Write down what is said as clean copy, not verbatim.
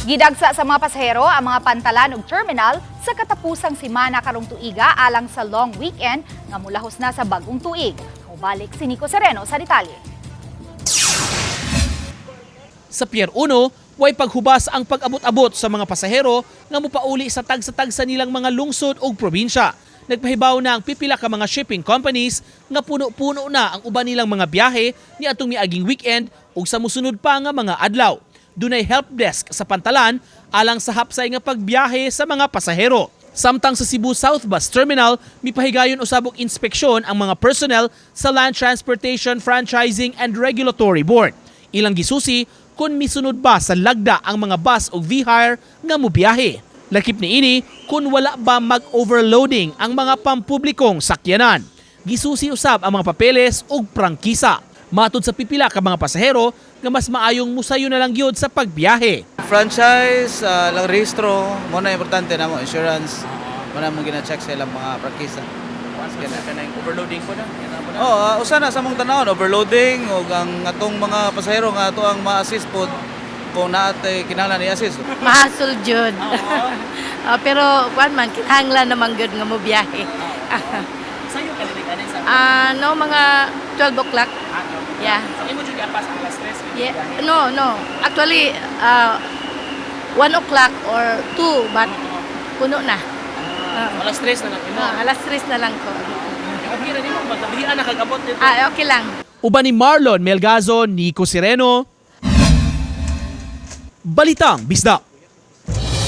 Gidagsa sa mga pasahero ang mga pantalan ug terminal sa katapusang semana karong tuiga alang sa long weekend nga mulahos na sa bagong tuig. Mubalik si Nico Sereno sa detalye. Sa Pier 1, way paghubas ang pag-abot-abot sa mga pasahero nga mopauli sa tagsa-tagsa nilang mga lungsod ug probinsya. Nagpahibaw na ang pipila ka mga shipping companies nga puno-puno na ang uban nilang mga biyahe ni atong miaging weekend ug sa musunod pa nga mga adlaw. Dunay help desk sa pantalan alang sa hapsay nga pagbiyahe sa mga pasahero. Samtang sa Cebu South Bus Terminal, mipahigayon usabog inspeksyon ang mga personnel sa Land Transportation Franchising and Regulatory Board. Ilang gisusi kung misunod ba sa lagda ang mga bus o V-hire nga mobiyahe. Lakip ni ini kung wala ba mag-overloading ang mga pampublikong sakyanan. Gisusi usab ang mga papeles o prangkisa. Matod sa pipila ka mga pasahero nga mas maayong musayo na lang gyud sa pagbiyahe. Franchise, lang rehistro, mo na importante na mo, insurance, mo na mong gina-check sa ilang mga prangkisa. Overloading po na? Usa na sa mong tanawon, overloading o ang atong mga pasahero nga ato ang ma-assist po kung naatay kinahanglan i-assist. Mahasol jud. Pero kuan man kinahanglan naman gud nga mo biyahe. Sa'yo ka nilikanin sa No, mga 12 o'clock. Yeah. Sa imo jud apas ang alas 3? Yeah. No. Actually 1 o'clock or 2 but puno na. Alas 3 na lang imo. Alas 3 na lang ko. Okay ra nimo magtabihan na kagabot dito. Okay lang. Uban ni Marlon Melgazo, Nico Sereno. Balitang Bisdak.